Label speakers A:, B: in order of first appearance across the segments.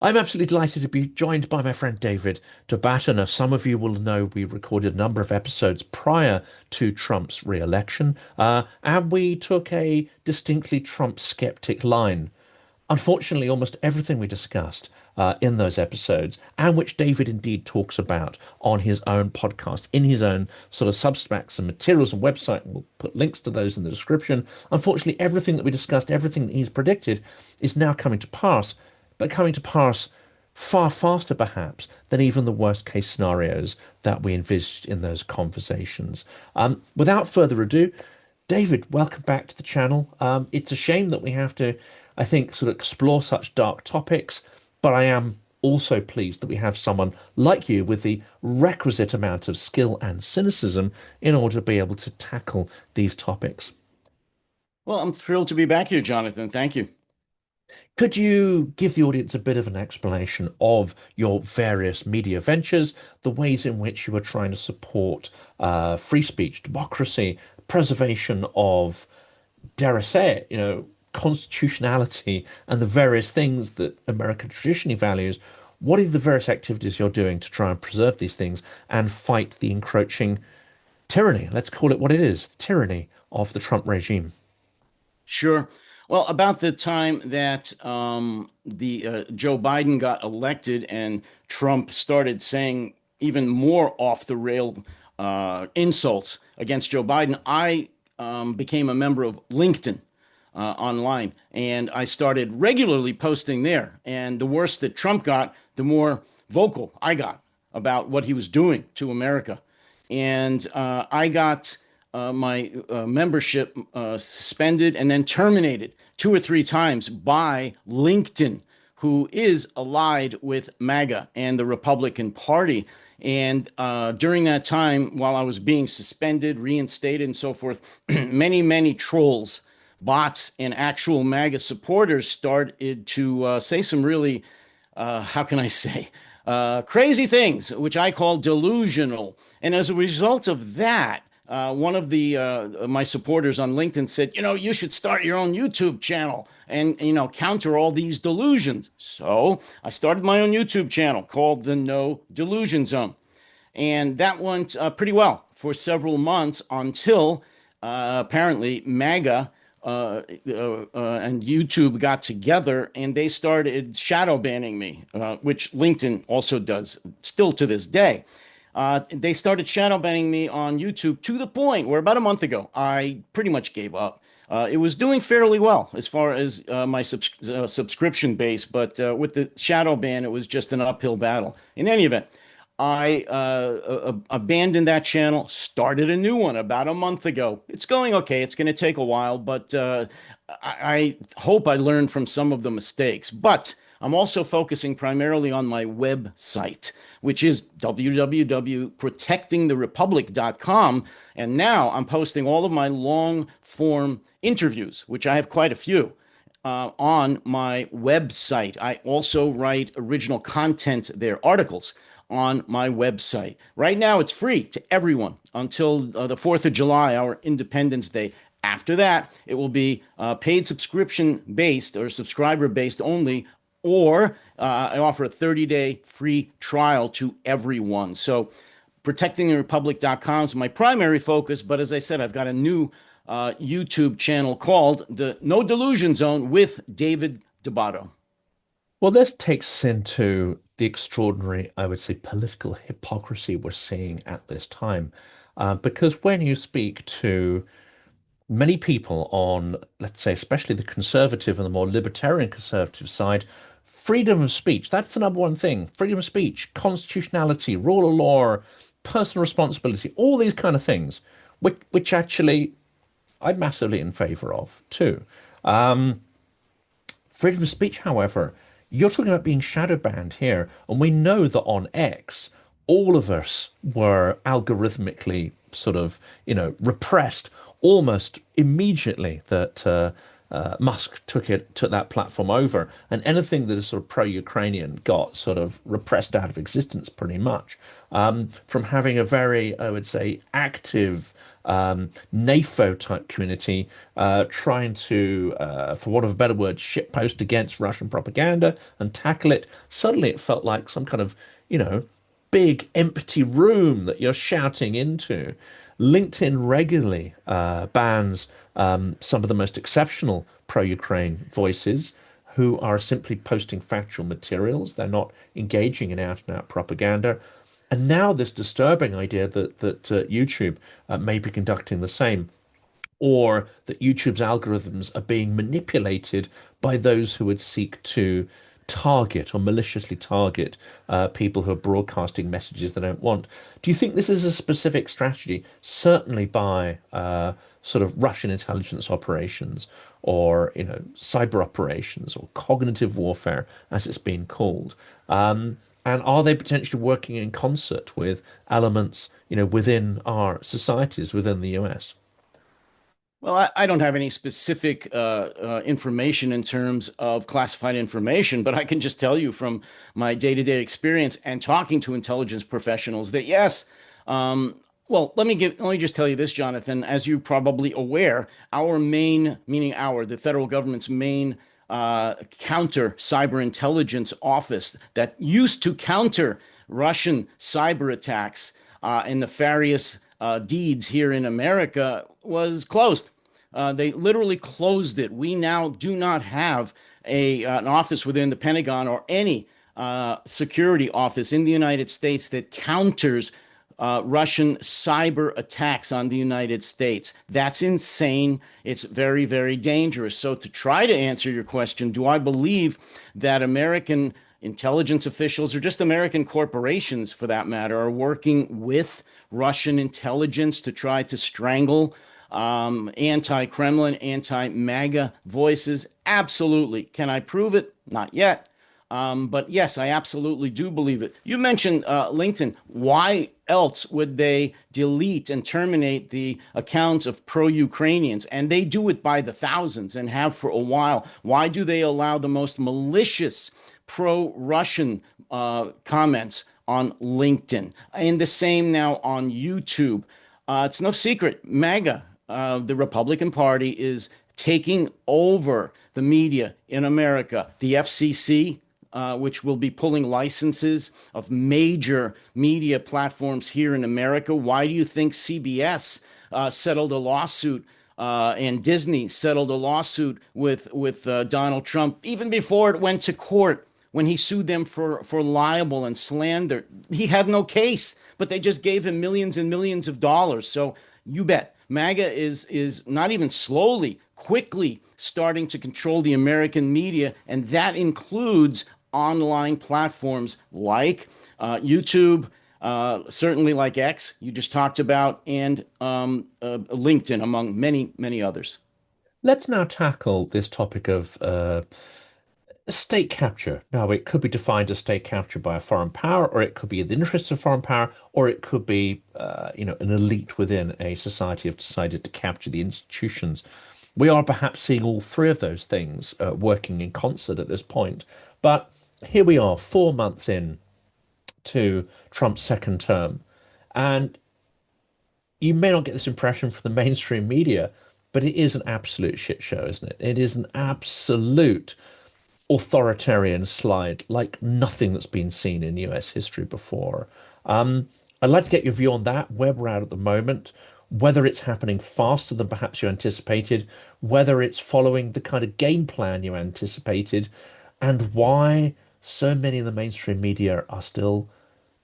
A: I'm absolutely delighted to be joined by my friend David DeBatto. Now, some of you will know we recorded a number of episodes prior to Trump's re-election, and we took a distinctly Trump skeptic line. Unfortunately, almost everything we discussed in those episodes, and which David indeed talks about on his own podcast, in his own sort of Substacks and materials and website, and we'll put links to those in the description. Unfortunately, everything that we discussed, everything that he's predicted, is now coming to pass, but coming to pass far faster, perhaps, than even the worst case scenarios that we envisaged in those conversations. Without further ado, David, welcome back to the channel. It's a shame that we have to, I think, sort of explore such dark topics, but I am also pleased that we have someone like you with the requisite amount of skill and cynicism in order to be able to tackle these topics.
B: Well, I'm thrilled to be back here, Jonathan. Thank you.
A: Could you give the audience a bit of an explanation of your various media ventures, the ways in which you are trying to support free speech, democracy, preservation of, dare I say it, constitutionality and the various things that America traditionally values? What are the various activities you're doing to try and preserve these things and fight the encroaching tyranny? Let's call it what it is, tyranny of the Trump regime.
B: Sure. Well, about the time that the Joe Biden got elected and Trump started saying even more off the rail insults against Joe Biden, I became a member of LinkedIn online, and I started regularly posting there. And the worse that Trump got, the more vocal I got about what he was doing to America. And I got my membership suspended and then terminated two or three times by LinkedIn, who is allied with MAGA and the Republican Party. And during that time, while I was being suspended, reinstated, and so forth, many trolls, bots, and actual MAGA supporters started to say some really, how can I say, crazy things, which I call delusional. And as a result of that, one of the my supporters on LinkedIn said, you should start your own YouTube channel and counter all these delusions. So I started my own YouTube channel called the No Delusion Zone, and that went pretty well for several months until apparently MAGA and YouTube got together and they started shadow banning me, which LinkedIn also does still to this day. They started shadow banning me on YouTube to the point where about a month ago, I pretty much gave up. It was doing fairly well as far as my subscription base, but with the shadow ban, it was just an uphill battle. In any event, I abandoned that channel, started a new one about a month ago. It's going okay. It's going to take a while, but I hope I learned from some of the mistakes. But I'm also focusing primarily on my website, which is www.protectingtherepublic.com. And now I'm posting all of my long form interviews, which I have quite a few, on my website. I also write original content there, articles on my website. Right now, it's free to everyone until the 4th of July, our Independence Day. After that, it will be paid subscription based or subscriber based only, or I offer a 30-day free trial to everyone. So protectingtherepublic.com is my primary focus, but as I said, I've got a new YouTube channel called the No Delusion Zone with David DeBatto.
A: Well, this takes us into the extraordinary, I would say, political hypocrisy we're seeing at this time. Because when you speak to many people on, let's say, especially the conservative and the more libertarian conservative side, freedom of speech, that's the number one thing. Freedom of speech, constitutionality, rule of law, personal responsibility, all these kind of things, which actually I'm massively in favor of too. Um, Freedom of speech, however, you're talking about being shadow banned here, and we know that on X, all of us were algorithmically sort of, repressed almost immediately that Musk took that platform over, and anything that is sort of pro-Ukrainian got sort of repressed out of existence pretty much. From having a very, I would say, active NAFO type community trying to, for want of a better word, shitpost against Russian propaganda and tackle it. Suddenly it felt like some kind of, you know, big empty room that you're shouting into. LinkedIn regularly bans some of the most exceptional pro-Ukraine voices who are simply posting factual materials. They're not engaging in out-and-out propaganda. And now this disturbing idea that YouTube may be conducting the same, or that YouTube's algorithms are being manipulated by those who would seek to target or maliciously target people who are broadcasting messages they don't want. Do you think this is a specific strategy, certainly by sort of Russian intelligence operations, or cyber operations, or cognitive warfare, as it's been called? And are they potentially working in concert with elements, within our societies, within the US?
B: Well, I don't have any specific information in terms of classified information, but I can just tell you from my day-to-day experience and talking to intelligence professionals that yes. Well, let me just tell you this, Jonathan. As you're probably aware, our main, meaning the federal government's main counter cyber intelligence office that used to counter Russian cyber attacks and nefarious deeds here in America was closed. They literally closed it. We now do not have an office within the Pentagon or any security office in the United States that counters Russian cyber attacks on the United States. That's insane. It's very, very dangerous. So, to try to answer your question, do I believe that American intelligence officials, or just American corporations for that matter, are working with Russian intelligence to try to strangle anti-Kremlin, anti-MAGA voices? Absolutely. Can I prove it? Not yet. But yes, I absolutely do believe it. You mentioned LinkedIn. Why else would they delete and terminate the accounts of pro-Ukrainians? And they do it by the thousands and have for a while. Why do they allow the most malicious pro-Russian comments on LinkedIn? And the same now on YouTube. It's no secret. MAGA, the Republican Party, is taking over the media in America. The FCC, which will be pulling licenses of major media platforms here in America. Why do you think CBS settled a lawsuit and Disney settled a lawsuit with Donald Trump even before it went to court? When he sued them for libel and slander, he had no case, but they just gave him millions and millions of dollars. So you bet MAGA is not even slowly, quickly starting to control the American media, and that includes online platforms like YouTube, certainly like X, you just talked about, and LinkedIn, among many, many others.
A: Let's now tackle this topic of state capture. Now, it could be defined as state capture by a foreign power, or it could be in the interests of foreign power, or it could be, an elite within a society have decided to capture the institutions. We are perhaps seeing all three of those things working in concert at this point. But here we are, 4 months in to Trump's second term, and you may not get this impression from the mainstream media, but it is an absolute shit show, isn't it? It is an absolute authoritarian slide like nothing that's been seen in US history before. I'd like to get your view on that, where we're at the moment, whether it's happening faster than perhaps you anticipated, whether it's following the kind of game plan you anticipated, and why so many in the mainstream media are still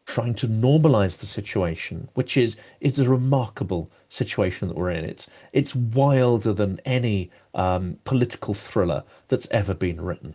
A: trying to normalize the situation, which is it's a remarkable situation that we're in. It's wilder than any political thriller that's ever been written.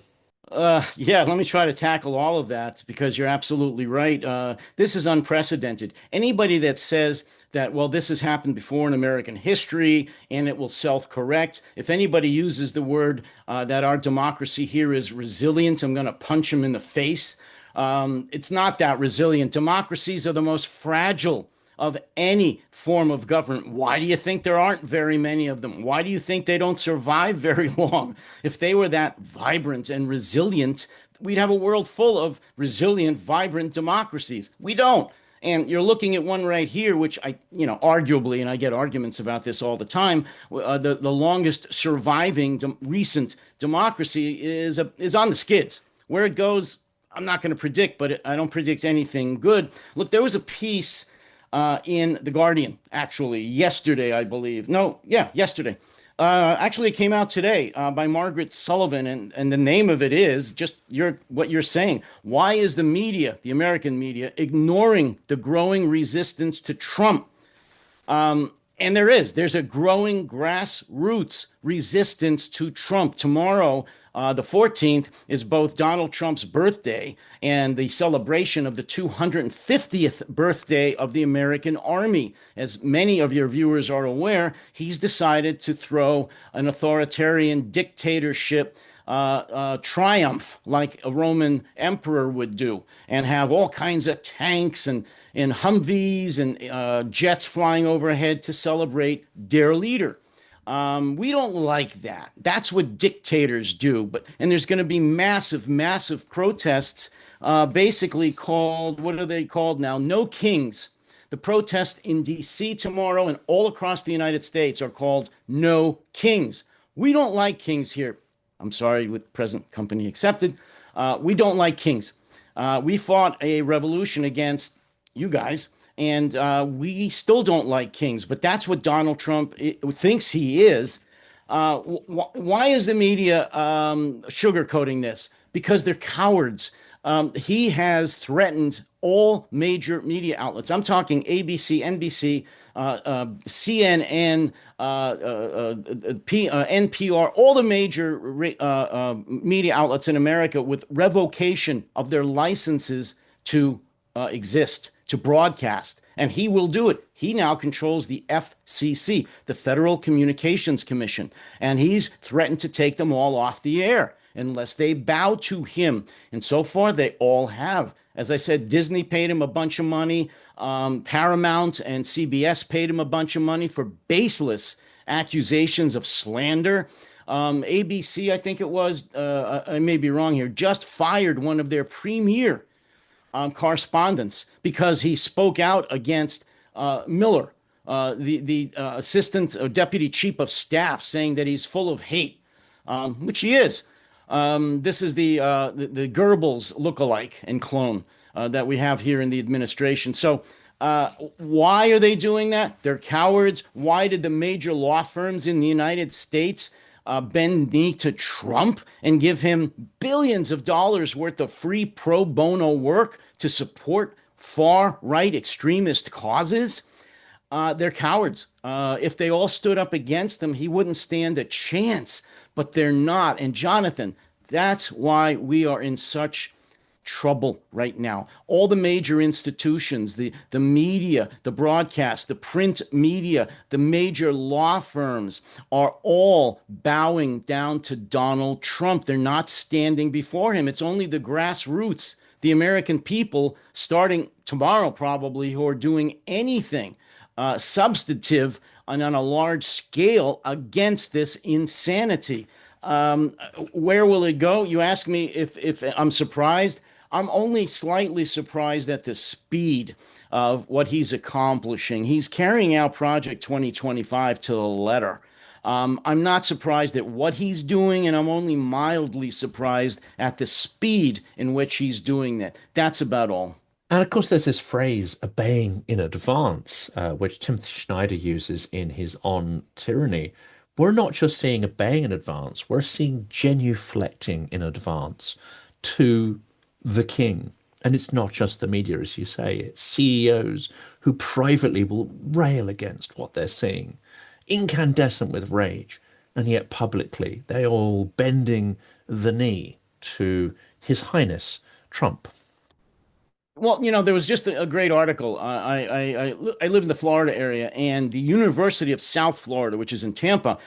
B: Yeah, let me try to tackle all of that because you're absolutely right. This is unprecedented. Anybody that says that, well, this has happened before in American history and it will self-correct, if anybody uses the word that our democracy here is resilient, I'm going to punch them in the face. It's not that resilient. Democracies are the most fragile of any form of government. Why do you think there aren't very many of them? Why do you think they don't survive very long? If they were that vibrant and resilient, we'd have a world full of resilient, vibrant democracies. We don't. And you're looking at one right here, which arguably, and I get arguments about this all the time, the longest surviving recent democracy is on the skids. Where it goes, I'm not going to predict, but I don't predict anything good. Look, there was a piece in The Guardian, actually, yesterday, I believe. No, yeah, yesterday. Actually, it came out today by Margaret Sullivan, and the name of it is just what you're saying. Why is the media, the American media, ignoring the growing resistance to Trump? And there's a growing grassroots resistance to Trump. Tomorrow, the 14th, is both Donald Trump's birthday and the celebration of the 250th birthday of the American Army. As many of your viewers are aware, he's decided to throw an authoritarian dictatorship triumph like a Roman emperor would do, and have all kinds of tanks and Humvees and jets flying overhead to celebrate their leader. We don't like that. That's what dictators do. And there's going to be massive, massive protests, basically called, what are they called now? No Kings. The protests in D.C. tomorrow and all across the United States are called No Kings. We don't like kings here. I'm sorry, with present company accepted. We don't like kings. We fought a revolution against you guys, and we still don't like kings. But that's what Donald Trump thinks he is. Why is the media sugarcoating this? Because they're cowards. He has threatened all major media outlets. I'm talking ABC, NBC, CNN, NPR, all the major media outlets in America with revocation of their licenses to exist, to broadcast. And he will do it. He now controls the FCC, the Federal Communications Commission, and he's threatened to take them all off the air unless they bow to him. And so far, they all have. As I said, Disney paid him a bunch of money. Paramount and CBS paid him a bunch of money for baseless accusations of slander. ABC, I think it was, I may be wrong here, just fired one of their premier correspondents because he spoke out against Miller, the assistant or deputy chief of staff, saying that he's full of hate, which he is. This is the Goebbels lookalike and clone that we have here in the administration. So why are they doing that? They're cowards. Why did the major law firms in the United States bend knee to Trump and give him billions of dollars worth of free pro bono work to support far-right extremist causes? They're cowards. If they all stood up against him, he wouldn't stand a chance. But they're not. And Jonathan, that's why we are in such trouble right now. All the major institutions, the media, the broadcast, the print media, the major law firms are all bowing down to Donald Trump. They're not standing before him. It's only the grassroots, the American people, starting tomorrow probably, who are doing anything substantive and on a large scale against this insanity. Where will it go? You ask me if I'm surprised. I'm only slightly surprised at the speed of what he's accomplishing. He's carrying out Project 2025 to the letter. I'm not surprised at what he's doing, and I'm only mildly surprised at the speed in which he's doing that. That's about all.
A: And of course, there's this phrase, obeying in advance, which Timothy Schneider uses in his On Tyranny. We're not just seeing obeying in advance, we're seeing genuflecting in advance to the king. And it's not just the media, as you say, it's CEOs who privately will rail against what they're seeing, incandescent with rage. And yet publicly, they're all bending the knee to His Highness Trump.
B: Well, there was just a great article. I live in the Florida area, and the University of South Florida, which is in Tampa,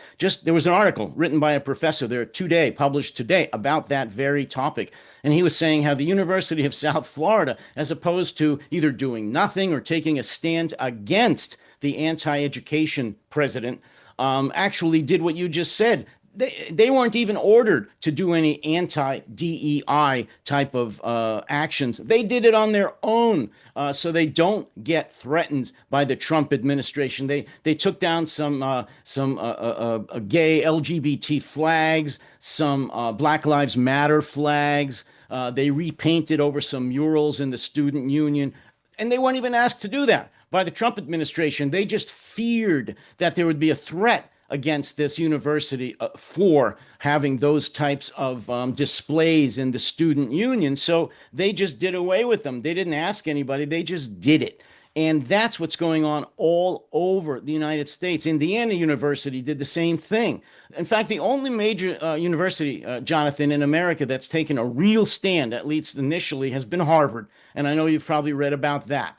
B: there was an article written by a professor there today, published today, about that very topic. And he was saying how the University of South Florida, as opposed to either doing nothing or taking a stand against the anti-education president, actually did what you just said. they weren't even ordered to do any anti-DEI type of actions. They did it on their own, so they don't get threatened by the Trump administration. They took down some gay LGBT flags, some Black Lives Matter flags. They repainted over some murals in the student union, and they weren't even asked to do that by the Trump administration. They just feared that there would be a threat against this university for having those types of displays in the student union. So they just did away with them. They didn't ask anybody, they just did it. And that's what's going on all over the United States. Indiana University did the same thing. In fact, the only major university, Jonathan, in America that's taken a real stand, at least initially, has been Harvard. And I know you've probably read about that.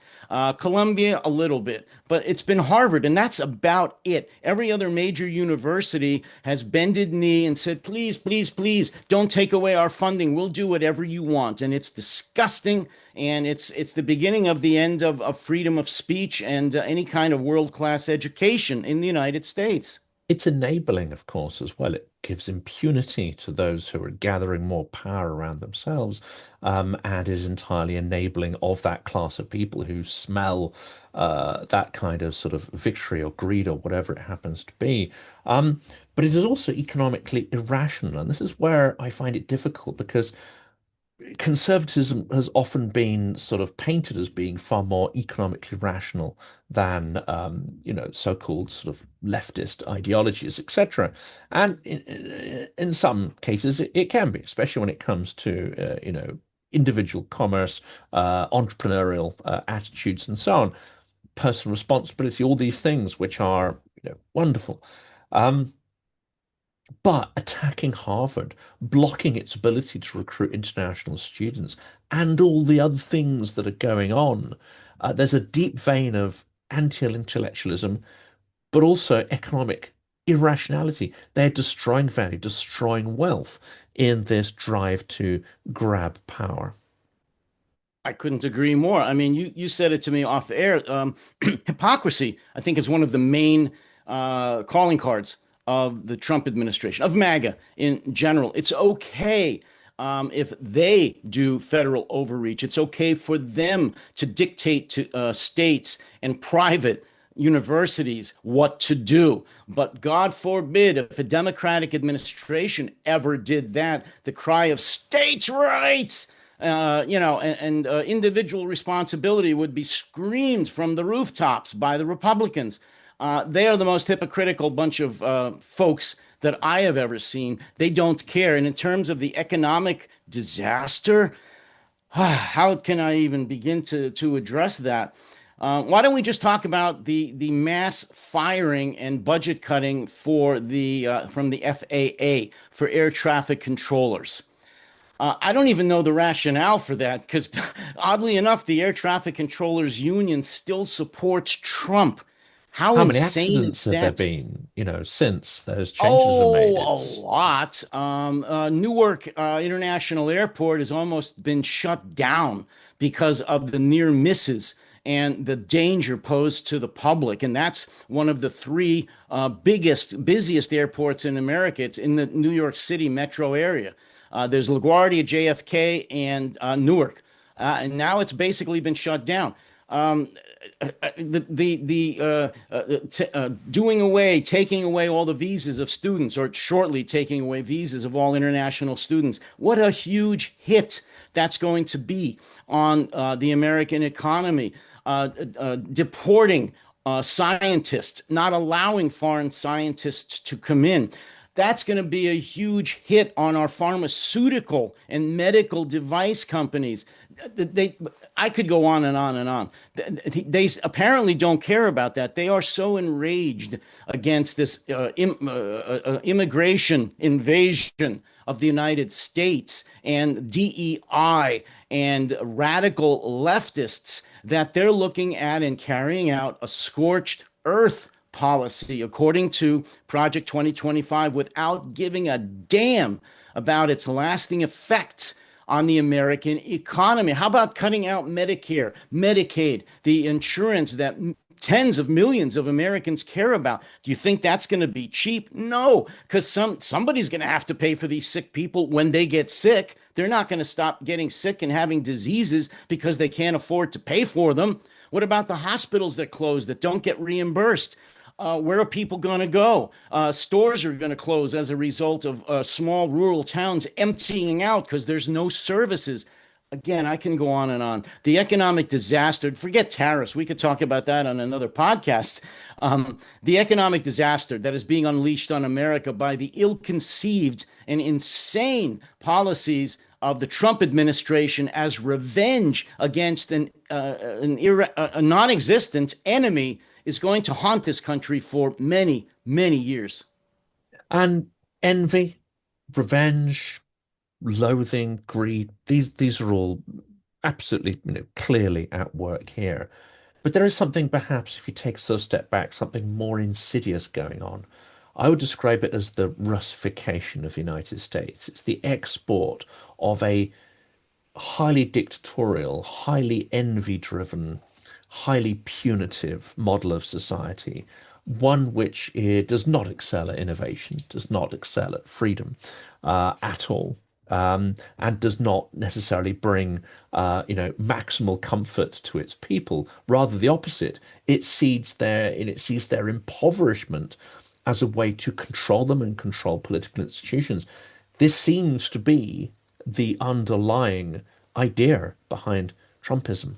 B: Columbia, a little bit, but it's been Harvard, and that's about it. Every other major university has bended knee and said, please, please, please, don't take away our funding. We'll do whatever you want. And it's disgusting, and it's the beginning of the end of freedom of speech and any kind of world-class education in the United States.
A: It's enabling, of course, as well. It gives impunity to those who are gathering more power around themselves, and is entirely enabling of that class of people who smell that kind of sort of victory or greed or whatever it happens to be. But it is also economically irrational, and this is where I find it difficult because conservatism has often been sort of painted as being far more economically rational than so-called sort of leftist ideologies, etc. And in some cases, it can be, especially when it comes to individual commerce, entrepreneurial attitudes, and so on, personal responsibility, all these things which are wonderful. Um, but attacking Harvard, blocking its ability to recruit international students, and all the other things that are going on, there's a deep vein of anti-intellectualism, but also economic irrationality. They're destroying value, destroying wealth in this drive to grab power.
B: I couldn't agree more. I mean, you said it to me off air. Hypocrisy, I think, is one of the main calling cards of the Trump administration, of MAGA in general. It's okay if they do federal overreach. It's okay for them to dictate to states and private universities what to do. But God forbid if a Democratic administration ever did that, the cry of states' rights and individual responsibility would be screamed from the rooftops by the Republicans. They are the most hypocritical bunch of folks that I have ever seen. They don't care. And in terms of the economic disaster, how can I even begin to address that? Why don't we just talk about the mass firing and budget cutting for from the FAA for air traffic controllers? I don't even know the rationale for that because, oddly enough, the Air Traffic Controllers Union still supports Trump. How
A: How many
B: insane
A: accidents
B: is
A: have there
B: that?
A: been, since those changes were made?
B: Oh, a
A: It's
B: lot. Newark International Airport has almost been shut down because of the near misses and the danger posed to the public. And that's one of the three busiest airports in America. It's in the New York City metro area. There's LaGuardia, JFK, and Newark. And now it's basically been shut down. Taking away all the visas of students, or shortly taking away visas of all international students. What a huge hit that's going to be on the American economy. Deporting scientists, not allowing foreign scientists to come in. That's going to be a huge hit on our pharmaceutical and medical device companies. I could go on and on and on. They apparently don't care about that. They are so enraged against this immigration invasion of the United States and DEI and radical leftists that they're looking at and carrying out a scorched earth policy, according to Project 2025, without giving a damn about its lasting effects on the American economy. How about cutting out Medicare, Medicaid, the insurance that tens of millions of Americans care about. Do you think that's going to be cheap? No, because somebody's going to have to pay for these sick people when they get sick. They're not going to stop getting sick and having diseases because they can't afford to pay for them. What about the hospitals that close that don't get reimbursed? Where are people going to go? Stores are going to close as a result of small rural towns emptying out because there's no services. Again, I can go on and on. The economic disaster, forget tariffs. We could talk about that on another podcast. The economic disaster that is being unleashed on America by the ill conceived and insane policies of the Trump administration as revenge against a non existent enemy is going to haunt this country for many, many years.
A: And envy, revenge, loathing, greed, these are all absolutely, clearly at work here. But there is something, perhaps, if you take a step back, something more insidious going on. I would describe it as the Russification of the United States. It's the export of a highly dictatorial, highly envy-driven, highly punitive model of society, one which does not excel at innovation, does not excel at freedom at all, and does not necessarily bring, maximal comfort to its people. Rather, the opposite. It sees their impoverishment as a way to control them and control political institutions. This seems to be the underlying idea behind Trumpism.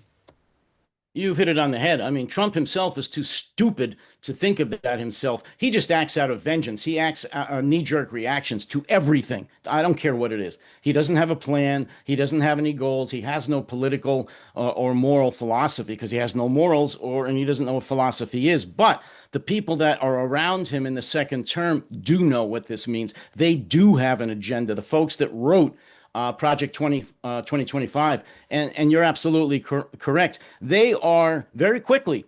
B: You've hit it on the head. I mean, Trump himself is too stupid to think of that himself. He just acts out of vengeance. He acts knee-jerk reactions to everything. I don't care what it is. He doesn't have a plan. He doesn't have any goals. He has no political or moral philosophy because he has no morals and he doesn't know what philosophy is. But the people that are around him in the second term do know what this means. They do have an agenda. The folks that wrote Project 2025. And you're absolutely correct. They are very quickly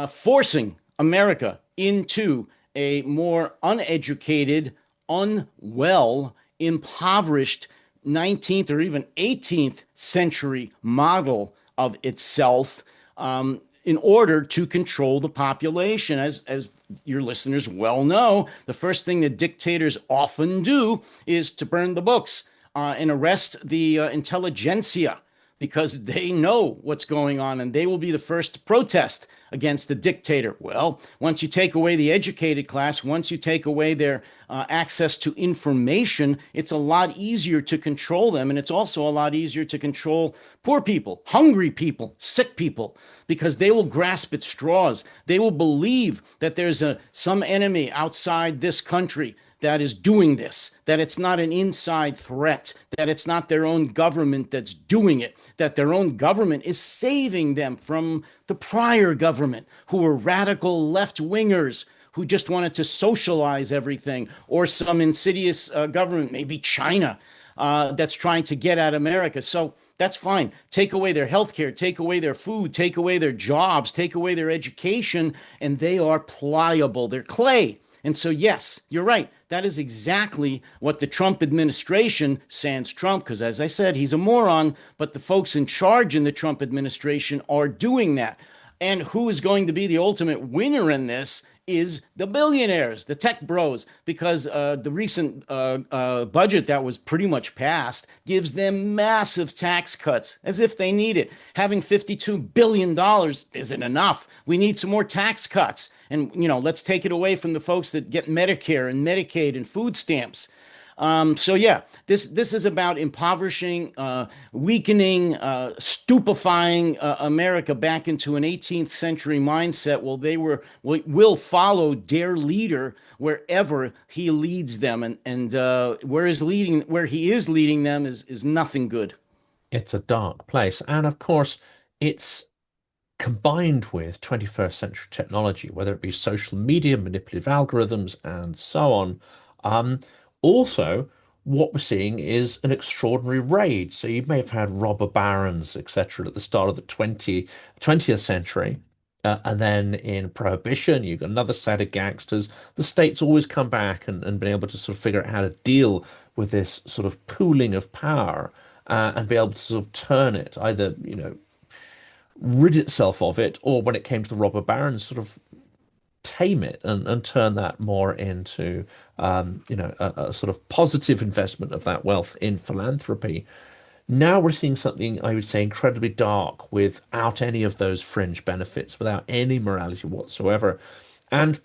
B: forcing America into a more uneducated, unwell, impoverished 19th or even 18th century model of itself in order to control the population. As your listeners well know, the first thing that dictators often do is to burn the books and arrest the intelligentsia because they know what's going on and they will be the first to protest against the dictator. Well, once you take away the educated class, once you take away their access to information, it's a lot easier to control them. And it's also a lot easier to control poor people, hungry people, sick people, because they will grasp at straws. They will believe that there's some enemy outside this country that is doing this, that it's not an inside threat, that it's not their own government that's doing it, that their own government is saving them from the prior government, who were radical left-wingers who just wanted to socialize everything, or some insidious government, maybe China, that's trying to get at America. So that's fine. Take away their health care, take away their food, take away their jobs, take away their education, and they are pliable. They're clay. And so, yes, you're right. That is exactly what the Trump administration, sans Trump, because as I said, he's a moron, but the folks in charge in the Trump administration are doing that. And who is going to be the ultimate winner in this is the billionaires, the tech bros, because the recent budget that was pretty much passed gives them massive tax cuts, as if they need it. Having $52 billion isn't enough. We need some more tax cuts. And, let's take it away from the folks that get Medicare and Medicaid and food stamps. So yeah, this is about impoverishing, weakening, stupefying America back into an 18th century mindset. Well, they will follow their leader wherever he leads them, and where he is leading them is nothing good.
A: It's a dark place. And of course, it's combined with 21st century technology, whether it be social media, manipulative algorithms, and so on. Um, Also, what we're seeing is an extraordinary raid. So you may have had robber barons, etc., at the start of the 20th century. And then in Prohibition, you've got another set of gangsters. The state's always come back and been able to sort of figure out how to deal with this sort of pooling of power and be able to sort of turn it either, rid itself of it, or when it came to the robber barons, sort of tame it and turn that more into a sort of positive investment of that wealth in philanthropy. Now we're seeing something I would say incredibly dark without any of those fringe benefits, without any morality whatsoever. And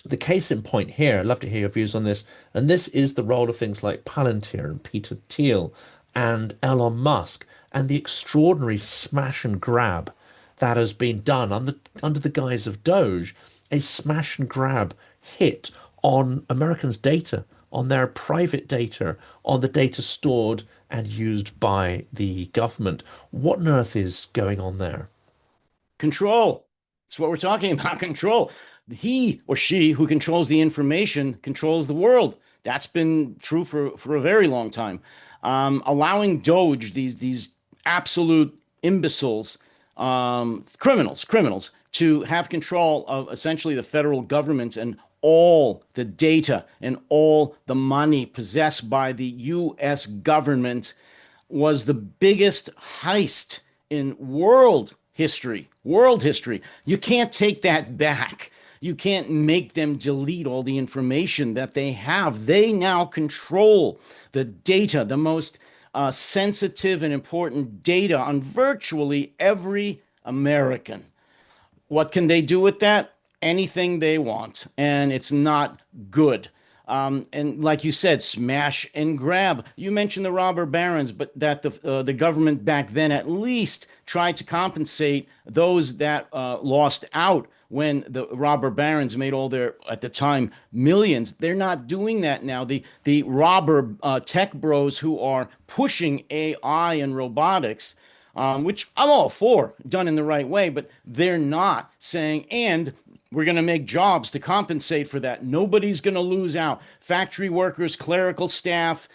A: the case in point here, I'd love to hear your views on this, and this is the role of things like Palantir and Peter Thiel and Elon Musk and the extraordinary smash and grab that has been done under the guise of Doge, a smash and grab hit on Americans' data, on their private data, on the data stored and used by the government. What on earth is going on there?
B: Control. That's what we're talking about. Control. He or she who controls the information controls the world. That's been true for a very long time. Allowing Doge, these absolute imbeciles, criminals, to have control of essentially the federal government and all the data and all the money possessed by the U.S. government was the biggest heist in world history. World history. You can't take that back. You can't make them delete all the information that they have. They now control the data, the most sensitive and important data on virtually every American. What can they do with that? Anything they want, and it's not good. And like you said, smash and grab. You mentioned the robber barons, but that the government back then at least tried to compensate those that lost out when the robber barons made all their, at the time, millions. They're not doing that now. The robber tech bros who are pushing AI and robotics, which I'm all for, done in the right way, but they're not saying, and we're going to make jobs to compensate for that. Nobody's going to lose out. Factory workers, clerical staff,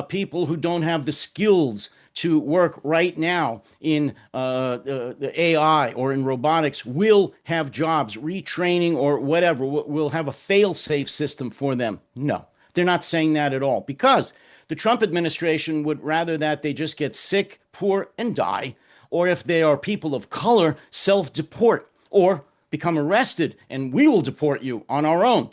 B: people who don't have the skills to work right now in the AI or in robotics will have jobs, retraining or whatever. We'll have a fail-safe system for them. No, they're not saying that at all, because the Trump administration would rather that they just get sick, poor, and die, or if they are people of color, self-deport or become arrested, and we will deport you on our own.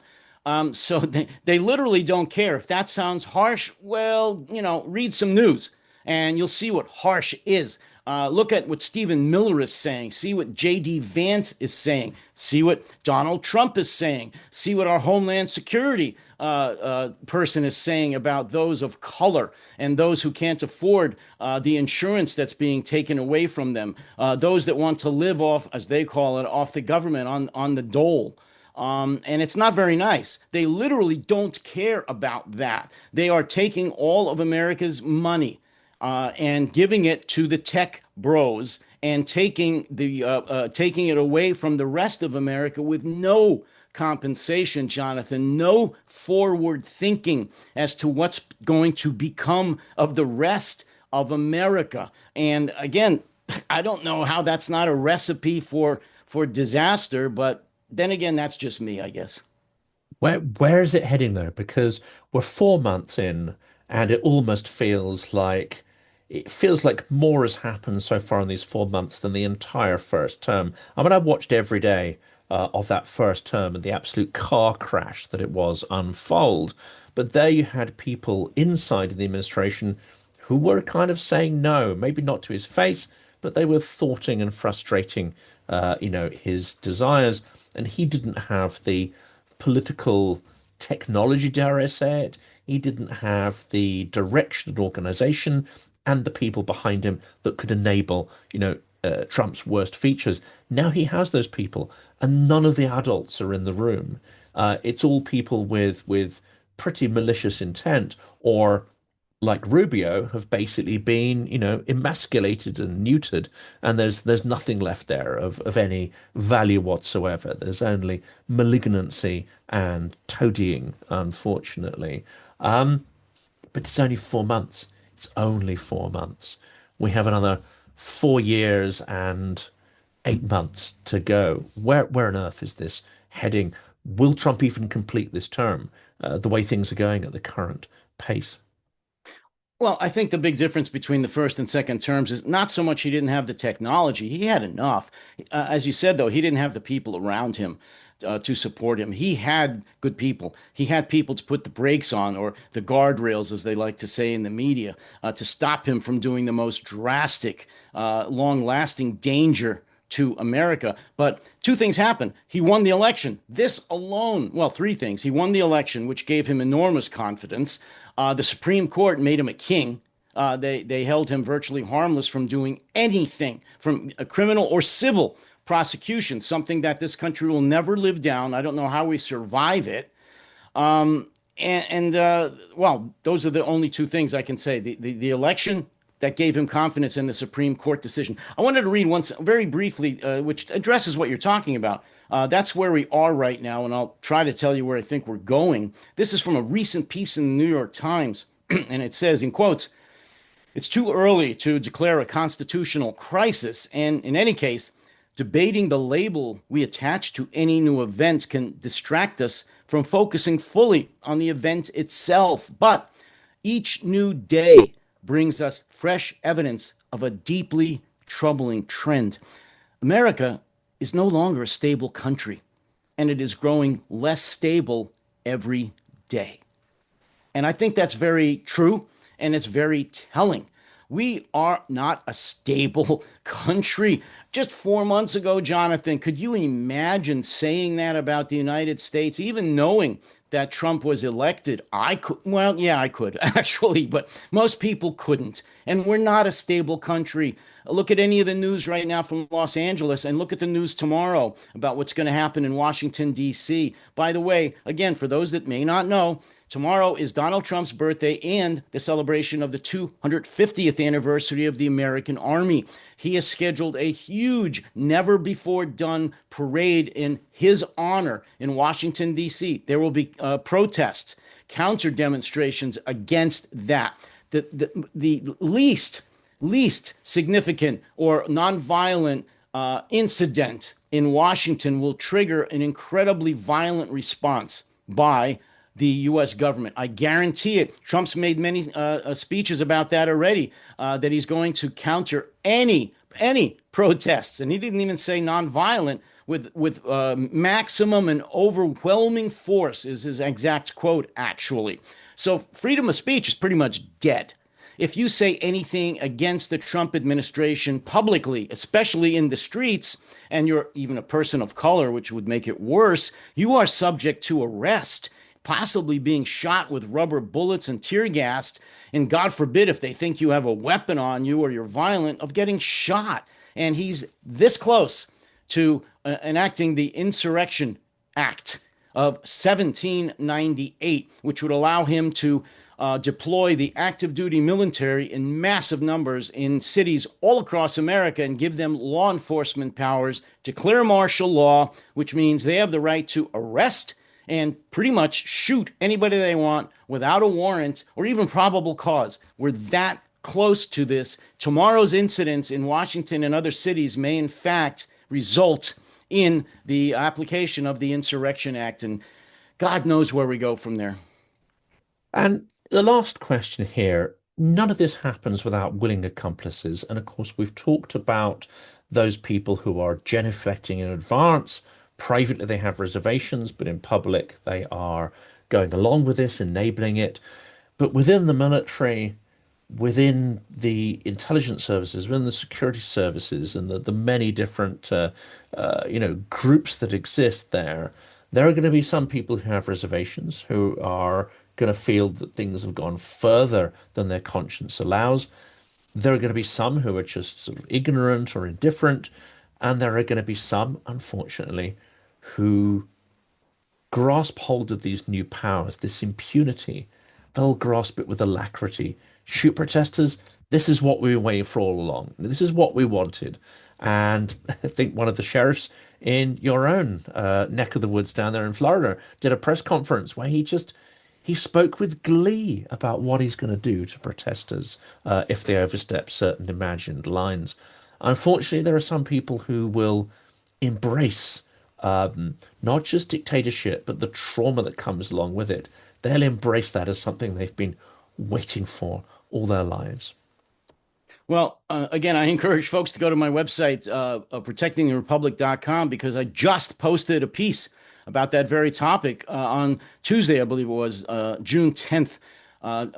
B: So they literally don't care. If that sounds harsh, well, read some news and you'll see what harsh is. Look at what Stephen Miller is saying. See what J.D. Vance is saying. See what Donald Trump is saying. See what our Homeland Security person is saying about those of color and those who can't afford the insurance that's being taken away from them. Those that want to live off, as they call it, off the government on the dole. And it's not very nice. They literally don't care about that. They are taking all of America's money and giving it to the tech bros and taking it away from the rest of America with no compensation, Jonathan, no forward thinking as to what's going to become of the rest of America. And again, I don't know how that's not a recipe for disaster, but then again, that's just me, I guess.
A: Where is it heading though? Because we're 4 months in, and it feels like more has happened so far in these 4 months than the entire first term. I mean, I watched every day of that first term and the absolute car crash that it was unfold. But there you had people inside the administration who were kind of saying no, maybe not to his face, but they were thwarting and frustrating, his desires, and he didn't have the political technology, dare I say it. He didn't have the direction and organization and the people behind him that could enable, Trump's worst features. Now he has those people, and none of the adults are in the room. It's all people with pretty malicious intent, or like Rubio, have basically been, emasculated and neutered, and there's nothing left there of any value whatsoever. There's only malignancy and toadying, unfortunately. But it's only 4 months. It's only 4 months. We have another 4 years and 8 months to go. Where on earth is this heading? Will Trump even complete this term, the way things are going at the current pace?
B: Well, I think the big difference between the first and second terms is not so much he didn't have the technology. He had enough. As you said, though, he didn't have the people around him to support him. He had good people. He had people to put the brakes on, or the guardrails, as they like to say in the media, to stop him from doing the most drastic, long-lasting danger to America. But two things happened. He won the election. This alone, well, three things. He won the election, which gave him enormous confidence. The Supreme Court made him a king. They held him virtually harmless from doing anything, from a criminal or civil prosecution, something that this country will never live down. I don't know how we survive it. Well, those are the only two things I can say. The election that gave him confidence in the Supreme Court decision. I wanted to read once very briefly, which addresses what you're talking about. That's where we are right now, and I'll try to tell you where I think we're going. This is from a recent piece in the New York Times, and it says, in quotes, "It's too early to declare a constitutional crisis, and in any case, debating the label we attach to any new event can distract us from focusing fully on the event itself. But each new day brings us fresh evidence of a deeply troubling trend. America is no longer a stable country, and it is growing less stable every day." And I think that's very true, and it's very telling. We are not a stable country. Just 4 months ago, Jonathan, could you imagine saying that about the United States, even knowing that Trump was elected? I could, well, yeah, I could actually, but most people couldn't. And we're not a stable country. Look at any of the news right now from Los Angeles, and look at the news tomorrow about what's going to happen in Washington, D.C. By the way, again, for those that may not know, tomorrow is Donald Trump's birthday and the celebration of the 250th anniversary of the American Army. He has scheduled a huge, never before done parade in his honor in Washington, D.C. There will be protests, counter demonstrations against that. The least significant or nonviolent incident in Washington will trigger an incredibly violent response by the U.S. government. I guarantee it. Trump's made many speeches about that already, that he's going to counter any protests, and he didn't even say nonviolent, with maximum and overwhelming force is his exact quote, actually. So freedom of speech is pretty much dead. If you say anything against the Trump administration publicly, especially in the streets, and you're even a person of color, which would make it worse, you are subject to arrest, possibly being shot with rubber bullets and tear gassed, and God forbid, if they think you have a weapon on you or you're violent, of getting shot. And he's this close to enacting the Insurrection Act of 1798, which would allow him to deploy the active duty military in massive numbers in cities all across America and give them law enforcement powers, declare martial law, which means they have the right to arrest and pretty much shoot anybody they want without a warrant or even probable cause. We're that close to this. Tomorrow's incidents in Washington and other cities may, in fact, result in the application of the Insurrection Act, and God knows where we go from there.
A: And the last question here, none of this happens without willing accomplices. And of course, we've talked about those people who are genuflecting in advance. Privately, they have reservations, but in public, they are going along with this, enabling it. But within the military, within the intelligence services, within the security services, and the many different groups that exist there, there are going to be some people who have reservations, who are going to feel that things have gone further than their conscience allows. There are going to be some who are just sort of ignorant or indifferent, and there are going to be some, unfortunately, who grasp hold of these new powers, this impunity. They'll grasp it with alacrity. Shoot protesters, this is what we were waiting for all along. This is what we wanted. And I think one of the sheriffs in your own neck of the woods down there in Florida did a press conference where he spoke with glee about what he's going to do to protesters if they overstep certain imagined lines. Unfortunately, there are some people who will embrace not just dictatorship, but the trauma that comes along with it. They'll embrace that as something they've been waiting for all their lives.
B: Well, again, I encourage folks to go to my website, protectingtherepublic.com, because I just posted a piece about that very topic on Tuesday, I believe it was, June 10th.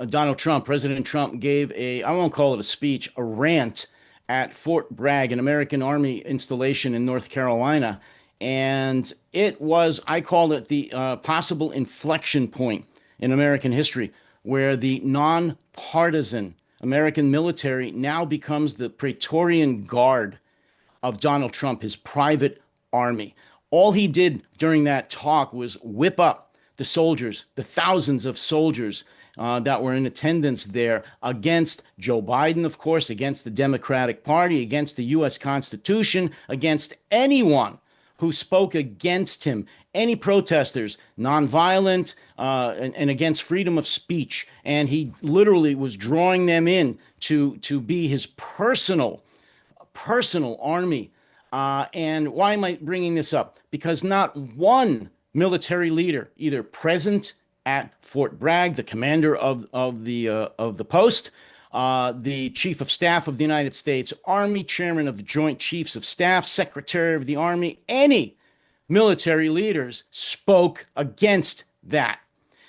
B: Donald Trump, President Trump, gave I won't call it a speech, a rant at Fort Bragg, an American Army installation in North Carolina. And it was, I called it the possible inflection point in American history, where the nonpartisan American military now becomes the Praetorian Guard of Donald Trump, his private army. All he did during that talk was whip up the soldiers, the thousands of soldiers that were in attendance there, against Joe Biden, of course, against the Democratic Party, against the U.S. Constitution, against anyone who spoke against him, any protesters, nonviolent, and against freedom of speech. And he literally was drawing them in to be his personal army. And why am I bringing this up? Because not one military leader, either present at Fort Bragg, the commander of the post, the Chief of Staff of the United States Army, Chairman of the Joint Chiefs of Staff, Secretary of the Army, any military leaders spoke against that.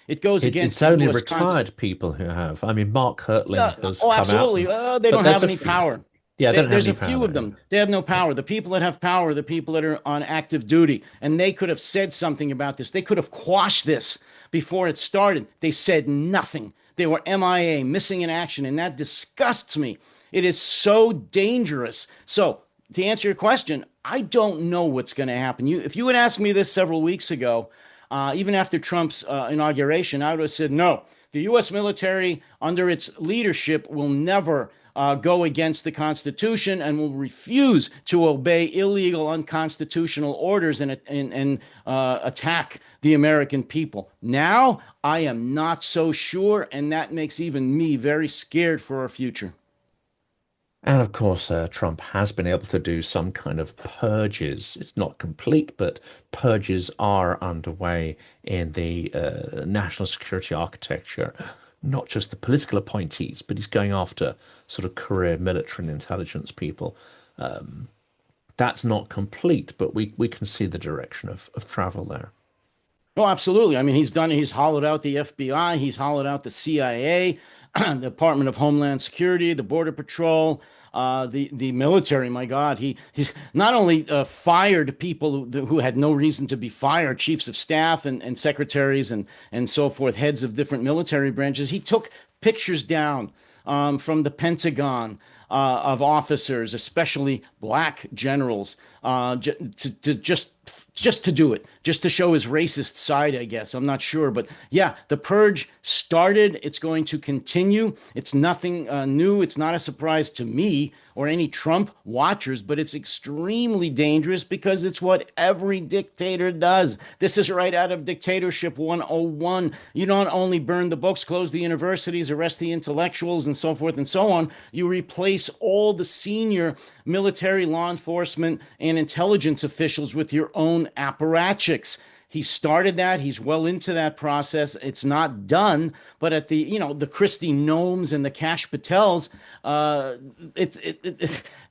B: It goes against
A: It's
B: the
A: only
B: U.S.
A: retired people who have. I mean, Mark Hertling has
B: Oh,
A: come out,
B: absolutely. They
A: but
B: don't
A: there's
B: have
A: a
B: any
A: few.
B: power.
A: Yeah, they don't have
B: There's
A: any
B: a few of
A: power.
B: them. They have no power. The people that have power are the people that are on active duty. And they could have said something about this. They could have quashed this before it started. They said nothing. They were MIA, missing in action. And that disgusts me. It is so dangerous. So, to answer your question, I don't know what's going to happen. If you had asked me this several weeks ago, even after Trump's inauguration, I would have said, no, the U.S. military under its leadership will never go against the Constitution and will refuse to obey illegal, unconstitutional orders and attack the American people. Now, I am not so sure, and that makes even me very scared for our future.
A: And of course, Trump has been able to do some kind of purges. It's not complete, but purges are underway in the national security architecture, not just the political appointees, but he's going after sort of career military and intelligence people. That's not complete, but we can see the direction of travel there.
B: Oh, absolutely. I mean, he's hollowed out the FBI, he's hollowed out the CIA, the Department of Homeland Security, the Border Patrol, the military. My God, he's not only fired people who had no reason to be fired, chiefs of staff and secretaries and so forth, heads of different military branches. He took pictures down from the Pentagon of officers, especially black generals, to just to do it, just to show his racist side, I guess. I'm not sure. But yeah, the purge started. It's going to continue. It's nothing new. It's not a surprise to me or any Trump watchers, but it's extremely dangerous because it's what every dictator does. This is right out of Dictatorship 101. You don't only burn the books, close the universities, arrest the intellectuals, and so forth and so on. You replace all the senior military, law enforcement, and intelligence officials with your own apparatchiks. He started that. He's well into that process. It's not done, but at the Christie Nomes and the Cash Patels,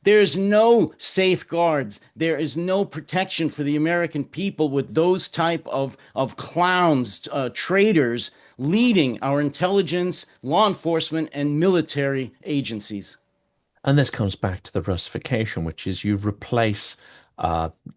B: there's no safeguards. There is no protection for the American people with those type of clowns, traitors leading our intelligence, law enforcement, and military agencies.
A: And this comes back to the Russification, which is you replace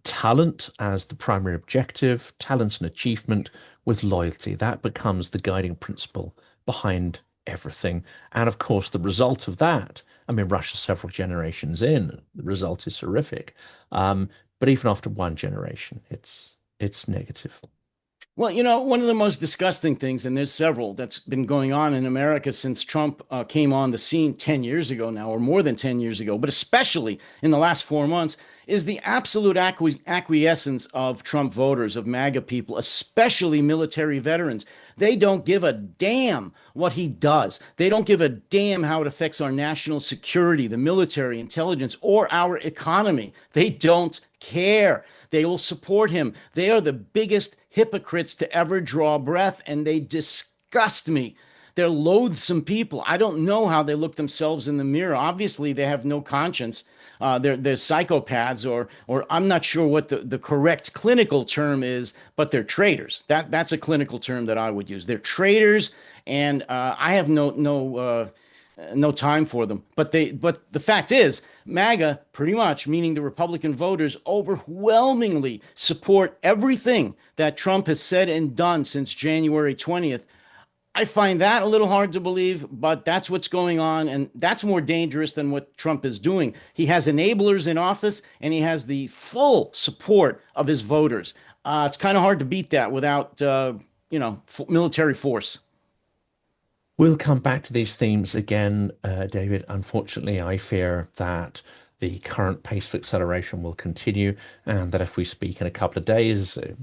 A: talent as the primary objective, talent and achievement with loyalty. That becomes the guiding principle behind everything. And of course, the result of that, I mean, Russia's several generations in, the result is horrific. But even after one generation, it's negative.
B: Well, one of the most disgusting things, and there's several that's been going on in America since Trump came on the scene 10 years ago now, or more than 10 years ago, but especially in the last 4 months, is the absolute acquiescence of Trump voters, of MAGA people, especially military veterans. They don't give a damn what he does. They don't give a damn how it affects our national security, the military, intelligence, or our economy. They don't care. They will support him. They are the biggest hypocrites to ever draw breath, and they disgust me they're loathsome people. I don't know how they look themselves in the mirror. Obviously, they have no conscience. They're psychopaths, or I'm not sure what the correct clinical term is, but they're traitors. That's a clinical term that I would use. They're traitors, and I have no time for them. But the fact is, MAGA, pretty much, meaning the Republican voters, overwhelmingly support everything that Trump has said and done since January 20th. I find that a little hard to believe, but that's what's going on, and that's more dangerous than what Trump is doing. He has enablers in office, and he has the full support of his voters. It's kind of hard to beat that without, military force.
A: We'll come back to these themes again, David. Unfortunately, I fear that the current pace of acceleration will continue, and that if we speak in a couple of days, a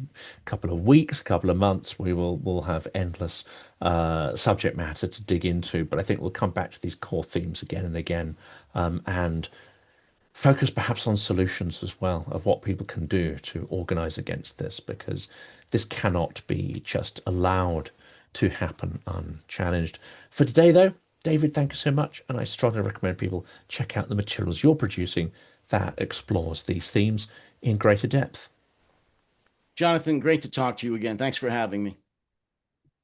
A: couple of weeks, a couple of months, we'll have endless subject matter to dig into. But I think we'll come back to these core themes again and again, and focus perhaps on solutions as well of what people can do to organize against this, because this cannot be just allowed to happen unchallenged. For today, though, David, thank you so much. And I strongly recommend people check out the materials you're producing that explores these themes in greater depth.
B: Jonathan, great to talk to you again. Thanks for having me.